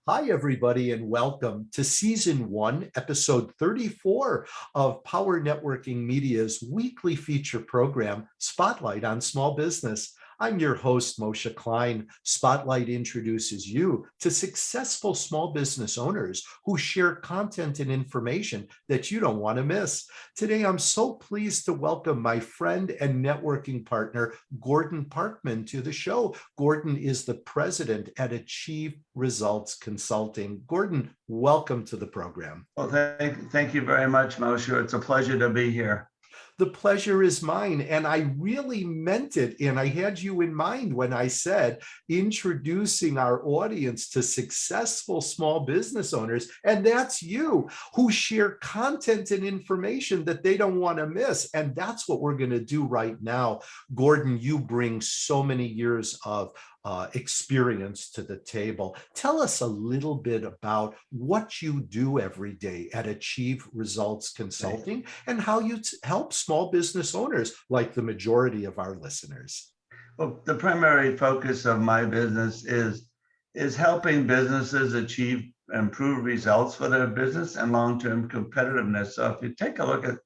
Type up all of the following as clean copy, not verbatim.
Hi, everybody, and welcome to Season 1, Episode 34 of Power Networking Media's weekly feature program, Spotlight on Small Business. I'm your host, Moshe Klein. Spotlight introduces you to successful small business owners who share content and information that you don't want to miss. Today, I'm so pleased to welcome my friend and networking partner, Gordon Parkman, to the show. Gordon is the president at Achieve Results Consulting. Gordon, welcome to the program. Well, thank you very much, Moshe. It's a pleasure to be here. The pleasure is mine. And I really meant it. And I had you in mind when I said introducing our audience to successful small business owners. And that's you, who share content and information that they don't want to miss. And that's what we're going to do right now. Gordon, you bring so many years of experience to the table. Tell us a little bit about what you do every day at Achieve Results Consulting and how you help small business owners like the majority of our listeners. Well, the primary focus of my business is helping businesses achieve improved results for their business and long-term competitiveness. So if you take a look at,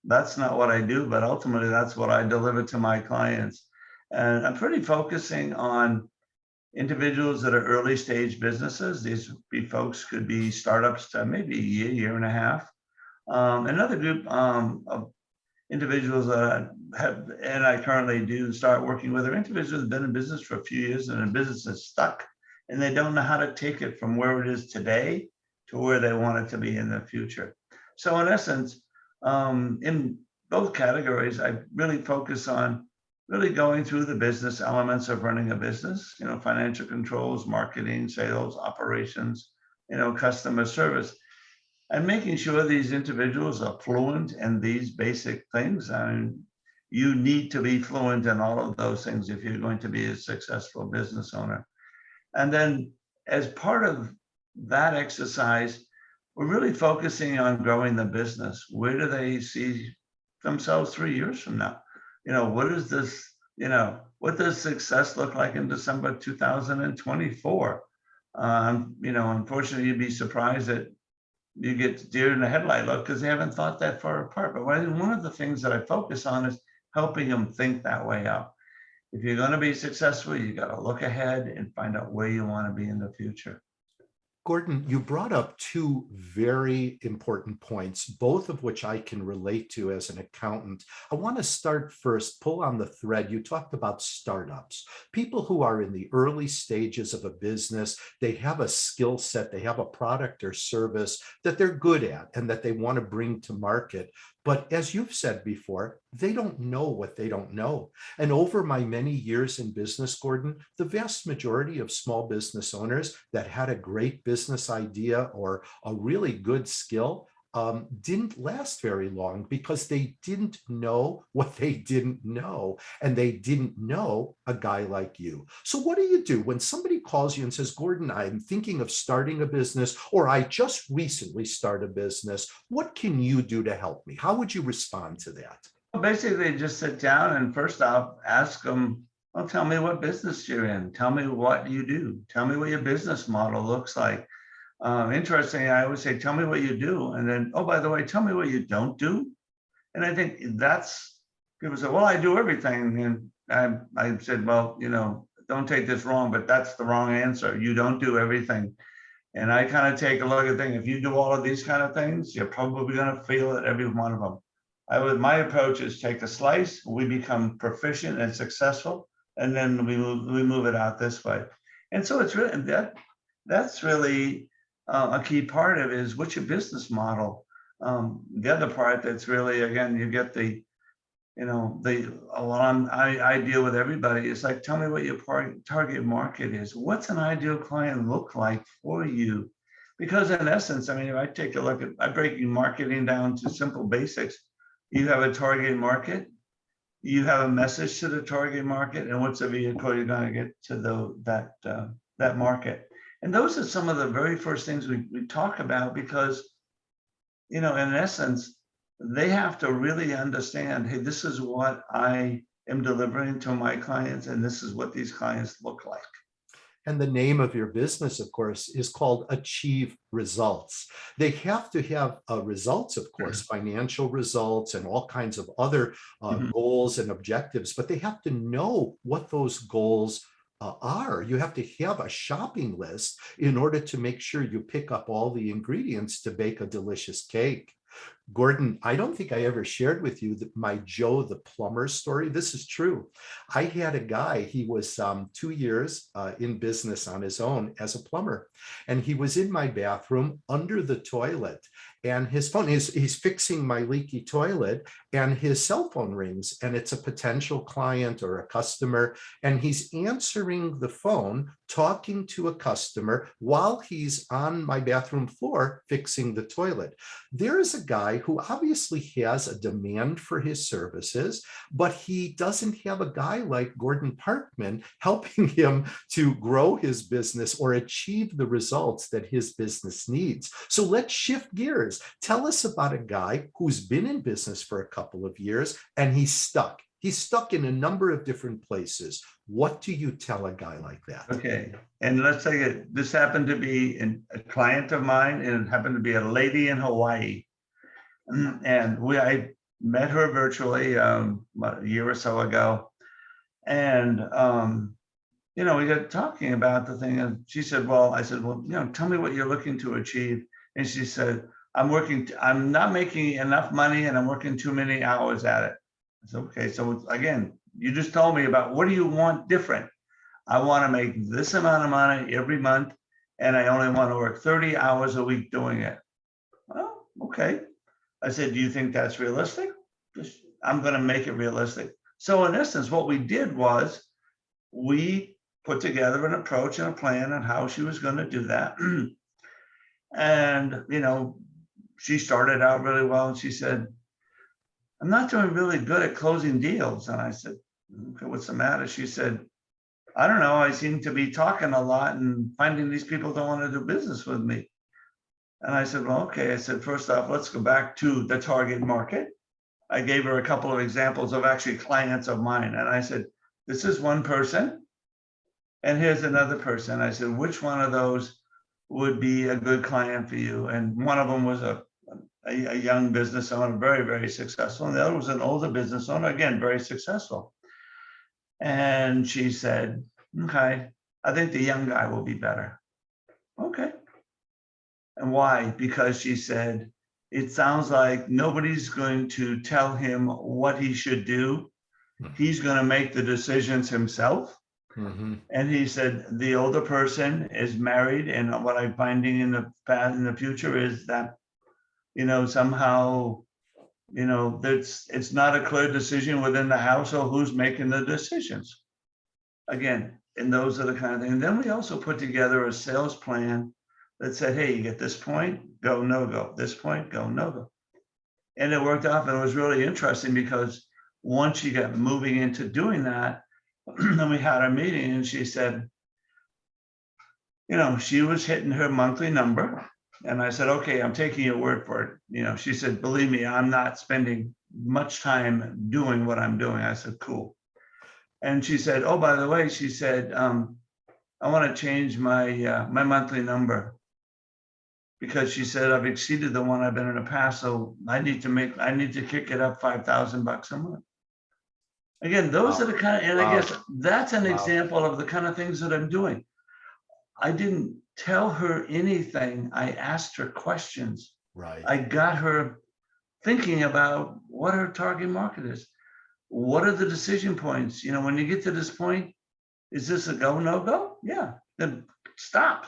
that's not what I do, but ultimately that's what I deliver to my clients. And I'm pretty focusing on individuals that are early stage businesses. These folks could be startups to maybe a year and a half. Another group of individuals that have, and I currently do start working with, are individuals that have been in business for a few years and the business is stuck and they don't know how to take it from where it is today to where they want it to be in the future. So in essence, in both categories, I really focus on really going through the business elements of running a business, financial controls, marketing, sales, operations, customer service, and making sure these individuals are fluent in these basic things. And you need to be fluent in all of those things if you're going to be a successful business owner. And then as part of that exercise, we're really focusing on growing the business. Where do they see themselves 3 years from now? What is this, what does success look like in December 2024? Unfortunately, you'd be surprised that you get deer in the headlight look because they haven't thought that far apart. But one of the things that I focus on is helping them think that way out. If you're going to be successful, you got to look ahead and find out where you want to be in the future. Gordon, you brought up two very important points, both of which I can relate to as an accountant. I want to start first, pull on the thread. You talked about startups, people who are in the early stages of a business. They have a skill set, they have a product or service that they're good at and that they want to bring to market. But as you've said before, they don't know what they don't know. And over my many years in business, Gordon, the vast majority of small business owners that had a great business idea or a really good skill didn't last very long because they didn't know what they didn't know, and they didn't know a guy like you. So what do you do when somebody calls you and says, Gordon, I'm thinking of starting a business, or I just recently started a business. What can you do to help me? How would you respond to that? Well, basically, just sit down and first off, ask them, well, tell me what business you're in. Tell me what you do. Tell me what your business model looks like. Interestingly, I always say, tell me what you do. And then, oh, by the way, tell me what you don't do. And I think that's, people say, well, I do everything. And I said, well, don't take this wrong, but that's the wrong answer. You don't do everything. And I kind of take a look at things. If you do all of these kind of things, you're probably going to fail at every one of them. My approach is take a slice, we become proficient and successful, and then we move it out this way. And so it's really, that's really a key part of it is what's your business model. The other part that's really, again, you get I deal with everybody. It's like, tell me what your target market is. What's an ideal client look like for you? Because in essence, if I take a look at, I break marketing down to simple basics. You have a target market, you have a message to the target market, and what's the vehicle you're going to get to that market. And those are some of the very first things we talk about because, in essence, they have to really understand, hey, this is what I am delivering to my clients, and this is what these clients look like. And the name of your business, of course, is called Achieve Results. They have to have results, of course, financial results and all kinds of other Mhm. goals and objectives, but they have to know what those goals are. You have to have a shopping list in order to make sure you pick up all the ingredients to bake a delicious cake. Gordon, I don't think I ever shared with you that my Joe the plumber story. This is true. I had a guy, he was 2 years in business on his own as a plumber, and he was in my bathroom under the toilet. And his phone is he's fixing my leaky toilet, and his cell phone rings, and it's a potential client or a customer. And he's answering the phone, talking to a customer while he's on my bathroom floor fixing the toilet. There is a guy who obviously has a demand for his services, but he doesn't have a guy like Gordon Parkman helping him to grow his business or achieve the results that his business needs. So let's shift gears. Tell us about a guy who's been in business for a couple of years and he's stuck. He's stuck in a number of different places. What do you tell a guy like that? Okay, and let's say this happened to be a client of mine, and it happened to be a lady in Hawaii. And I met her virtually about a year or so ago, and we got talking about the thing, and she said, "Well," I said, "Well, tell me what you're looking to achieve." And she said, I'm not making enough money, and I'm working too many hours at it." I said, "Okay, so again, you just told me about what do you want different?" "I want to make this amount of money every month, and I only want to work 30 hours a week doing it." "Well, okay." I said, "Do you think that's realistic?" "I'm going to make it realistic." So in essence, what we did was we put together an approach and a plan on how she was going to do that. And, she started out really well, and she said, "I'm not doing really good at closing deals." And I said, "Okay, what's the matter?" She said, "I don't know. I seem to be talking a lot and finding these people don't want to do business with me." And I said, "Well, okay." I said, "First off, let's go back to the target market." I gave her a couple of examples of actually clients of mine. And I said, "This is one person, and here's another person." I said, "Which one of those would be a good client for you?" And one of them was a young business owner, very, very successful. And the other was an older business owner, again, very successful. And she said, "Okay, I think the young guy will be better." Okay. And why? Because she said, "It sounds like nobody's going to tell him what he should do. He's going to make the decisions himself." Mhm. And he said, "The older person is married. And what I'm finding in the past, in the future, is that, somehow, it's not a clear decision within the household who's making the decisions." Again, and those are the kind of things. And then we also put together a sales plan that said, "Hey, you get this point, go, no go. This point, go, no go." And it worked out. And it was really interesting because once she got moving into doing that, then we had a meeting, and she said, she was hitting her monthly number. And I said, "Okay, I'm taking your word for it." She said, "Believe me, I'm not spending much time doing what I'm doing." I said, "Cool." And she said, "Oh, by the way," she said, "I want to change my monthly number, because," she said, "I've exceeded the one I've been in the past. So I need to kick it up $5,000 a month." Again, those are Wow. the kind of, and I Wow. guess that's an Wow. example of the kind of things that I'm doing. I didn't tell her anything. I asked her questions. Right. I got her thinking about what her target market is. What are the decision points? When you get to this point, is this a go, no go? Yeah. Then stop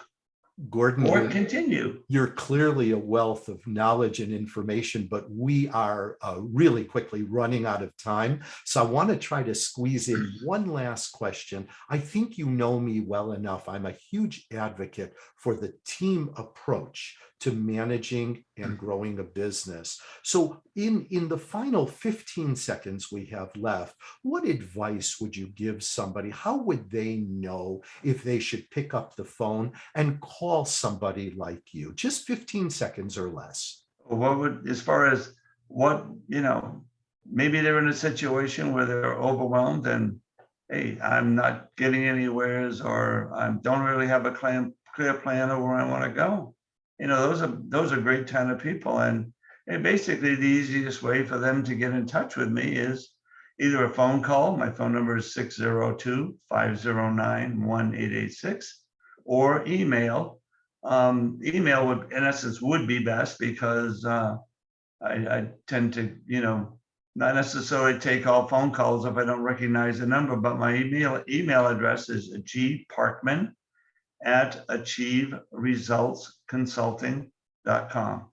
Gordon, or you continue. you're clearly a wealth of knowledge and information, but we are really quickly running out of time. So I want to try to squeeze in one last question. I think you know me well enough. I'm a huge advocate for the team approach to managing and growing a business. So in the final 15 seconds we have left, what advice would you give somebody? How would they know if they should pick up the phone and call somebody like you? Just 15 seconds or less. What would, as far as what, maybe they're in a situation where they're overwhelmed, and hey, I'm not getting anywheres, or I don't really have a clear plan of where I want to go. Those are great kind of people. And basically the easiest way for them to get in touch with me is either a phone call. My phone number is 602-509-1886, or email. Email would, in essence, would be best because I tend to, not necessarily take all phone calls if I don't recognize the number, but my email address is gparkman@achieveresultsconsulting.com.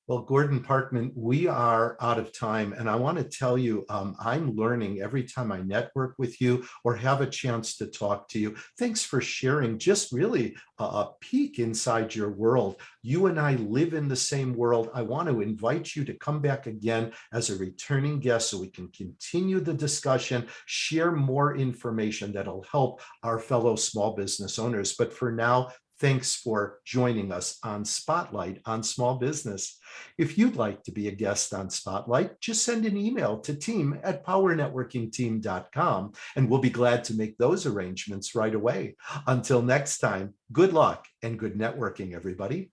Well, Gordon Parkman, we are out of time. And I want to tell you, I'm learning every time I network with you or have a chance to talk to you. Thanks for sharing just really a peek inside your world. You and I live in the same world. I want to invite you to come back again as a returning guest so we can continue the discussion, share more information that'll help our fellow small business owners. But for now, thanks for joining us on Spotlight on Small Business. If you'd like to be a guest on Spotlight, just send an email to team@powernetworkingteam.com, and we'll be glad to make those arrangements right away. Until next time, good luck and good networking, everybody.